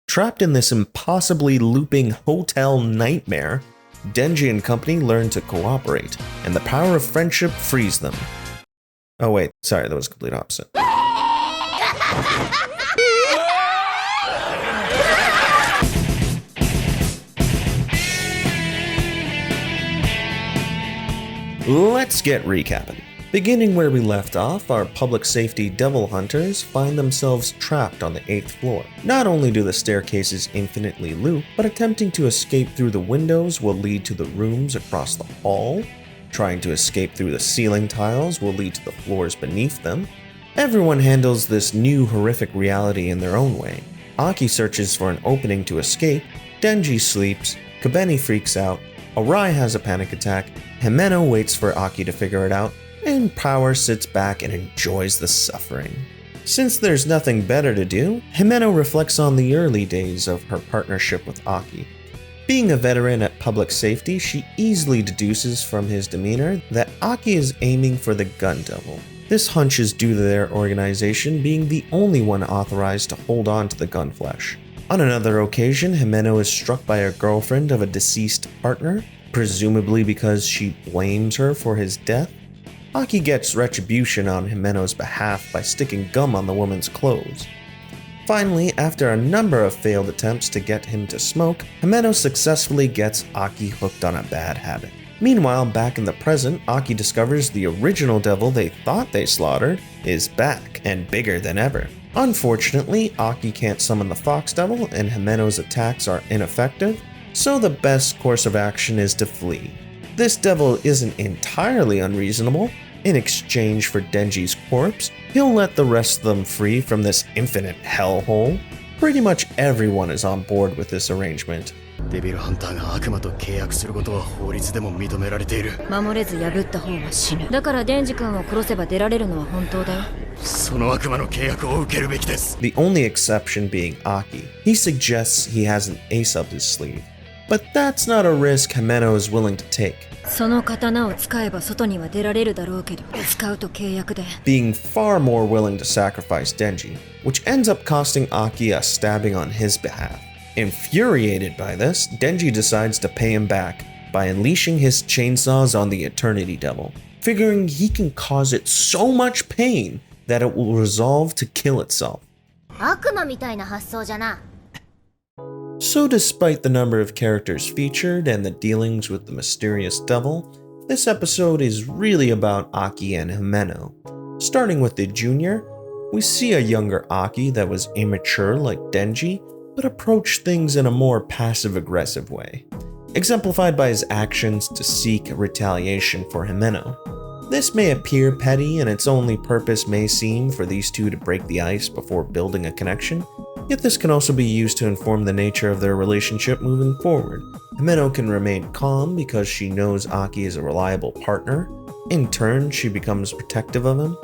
Trapped in this impossibly looping hotel nightmare, Denji and company learn to cooperate, and the power of friendship frees them. Oh wait, sorry, that was the complete opposite. Let's get recapping. Beginning where we left off, our public safety devil hunters find themselves trapped on the 8th floor. Not only do the staircases infinitely loop, but attempting to escape through the windows will lead to the rooms across the hall. Trying to escape through the ceiling tiles will lead to the floors beneath them. Everyone handles this new horrific reality in their own way. Aki searches for an opening to escape, Denji sleeps, Kobeni freaks out, Arai has a panic attack, Himeno waits for Aki to figure it out, and Power sits back and enjoys the suffering. Since there's nothing better to do, Himeno reflects on the early days of her partnership with Aki. Being a veteran at public safety, she easily deduces from his demeanor that Aki is aiming for the gun devil. This hunch is due to their organization being the only one authorized to hold on to the gun flesh. On another occasion, Himeno is struck by a girlfriend of a deceased partner, presumably because she blames her for his death. Aki gets retribution on Himeno's behalf by sticking gum on the woman's clothes. Finally, after a number of failed attempts to get him to smoke, Himeno successfully gets Aki hooked on a bad habit. Meanwhile, back in the present, Aki discovers the original devil they thought they slaughtered is back and bigger than ever. Unfortunately, Aki can't summon the fox devil and Himeno's attacks are ineffective, so the best course of action is to flee. This devil isn't entirely unreasonable. In exchange for Denji's corpse, he'll let the rest of them free from this infinite hellhole. Pretty much everyone is on board with this arrangement. デビルハンターが悪魔と契約することは法律でも認められている。守れず破った方が死ぬ。だからデンジ君を殺せば出られるのは本当だよ。その悪魔の契約を受けるべきです。The only exception being Aki. He suggests he has an ace up his sleeve. But that's not a risk Himeno is willing to take. その刀を使えば外には出られるだろうけど、使うと契約で。Being far more willing to sacrifice Denji, which ends up costing Aki a stabbing on his behalf. Infuriated by this, Denji decides to pay him back by unleashing his chainsaws on the Eternity Devil, figuring he can cause it so much pain that it will resolve to kill itself. 悪魔みたいな発想じゃな。So despite the number of characters featured and the dealings with the mysterious devil, this episode is really about Aki and Himeno. Starting with the junior, we see a younger Aki that was immature like Denji, but approached things in a more passive-aggressive way, exemplified by his actions to seek retaliation for Himeno. This may appear petty and its only purpose may seem for these two to break the ice before building a connection, yet this can also be used to inform the nature of their relationship moving forward. Himeno can remain calm because she knows Aki is a reliable partner. In turn, she becomes protective of him,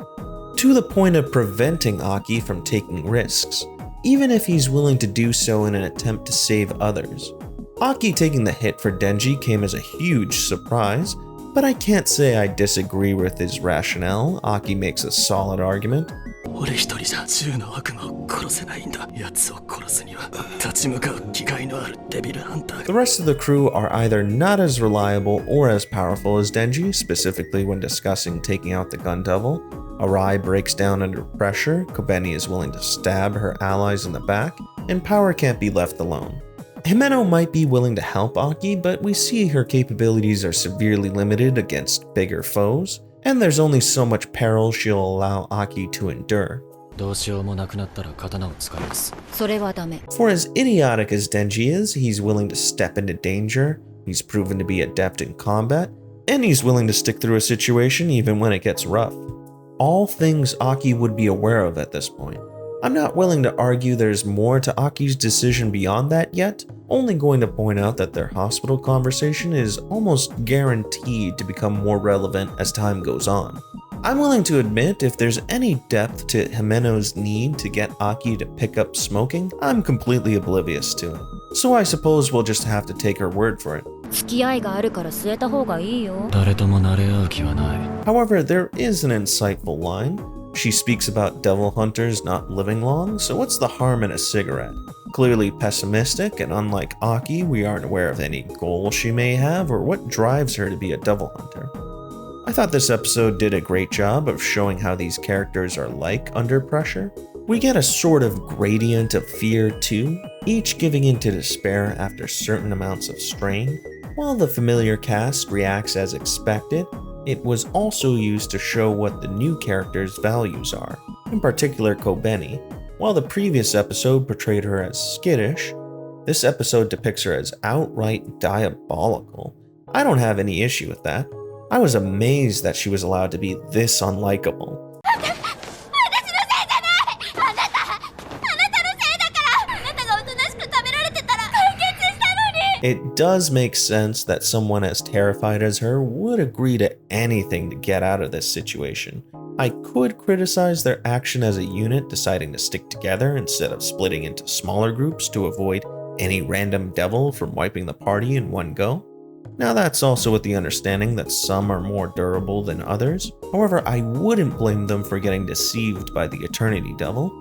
to the point of preventing Aki from taking risks, even if he's willing to do so in an attempt to save others. Aki taking the hit for Denji came as a huge surprise, but I can't say I disagree with his rationale. Aki makes a solid argument. The rest of the crew are either not as reliable or as powerful as Denji, specifically when discussing taking out the gun devil. Arai breaks down under pressure, Kobeni is willing to stab her allies in the back, and Power can't be left alone. Himeno might be willing to help Aki, but we see her capabilities are severely limited against bigger foes, and there's only so much peril she'll allow Aki to endure. For as idiotic as Denji is, he's willing to step into danger, he's proven to be adept in combat, and he's willing to stick through a situation even when it gets rough. All things Aki would be aware of at this point. I'm not willing to argue there's more to Aki's decision beyond that yet, only going to point out that their hospital conversation is almost guaranteed to become more relevant as time goes on. I'm willing to admit if there's any depth to Himeno's need to get Aki to pick up smoking, I'm completely oblivious to it. So I suppose we'll just have to take her word for it. However, there is an insightful line. She speaks about devil hunters not living long, so what's the harm in a cigarette? clearly pessimistic, and unlike Aki, we aren't aware of any goal she may have or what drives her to be a devil hunter. I thought this episode did a great job of showing how these characters are like under pressure. We get a sort of gradient of fear too, each giving into despair after certain amounts of strain. While the familiar cast reacts as expected, it was also used to show what the new characters' values are, in particular Kobeni. While the previous episode portrayed her as skittish, this episode depicts her as outright diabolical. I don't have any issue with that. I was amazed that she was allowed to be this unlikable. It does make sense that someone as terrified as her would agree to anything to get out of this situation. I could criticize their action as a unit deciding to stick together instead of splitting into smaller groups to avoid any random devil from wiping the party in one go. Now that's also with the understanding that some are more durable than others. However, I wouldn't blame them for getting deceived by the Eternity Devil,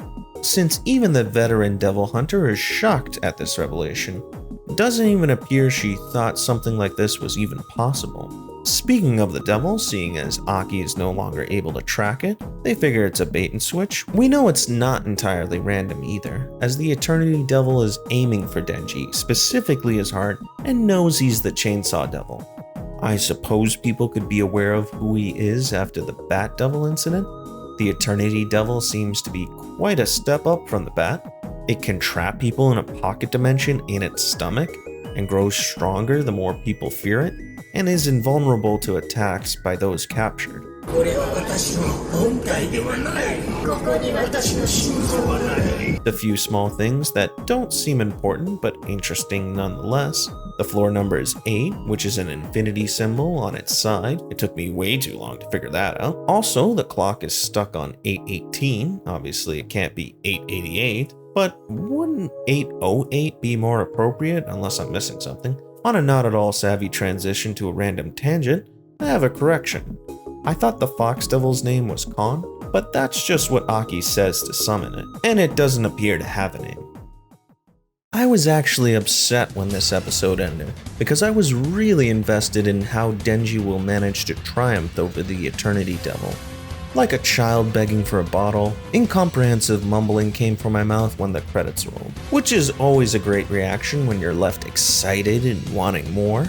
since even the veteran devil hunter is shocked at this revelation. It doesn't even appear she thought something like this was even possible. Speaking of the devil, seeing as Aki is no longer able to track it, they figure it's a bait and switch. We know it's not entirely random either, as the Eternity Devil is aiming for Denji, specifically his heart, and knows he's the Chainsaw Devil. I suppose people could be aware of who he is after the Bat Devil incident. The Eternity Devil seems to be quite a step up from the Bat. It can trap people in a pocket dimension in its stomach, and grows stronger the more people fear it, and is invulnerable to attacks by those captured. The few small things that don't seem important but interesting nonetheless. The floor number is 8, which is an infinity symbol on its side. It took me way too long to figure that out. Also, the clock is stuck on 818. Obviously, it can't be 888. But wouldn't 808 be more appropriate unless I'm missing something? On a not at all savvy transition to a random tangent, I have a correction. I thought the Fox Devil's name was Khan, but that's just what Aki says to summon it, and it doesn't appear to have a name. I was actually upset when this episode ended, because I was really invested in how Denji will manage to triumph over the Eternity Devil. Like a child begging for a bottle, incomprehensive mumbling came from my mouth when the credits rolled, which is always a great reaction when you're left excited and wanting more.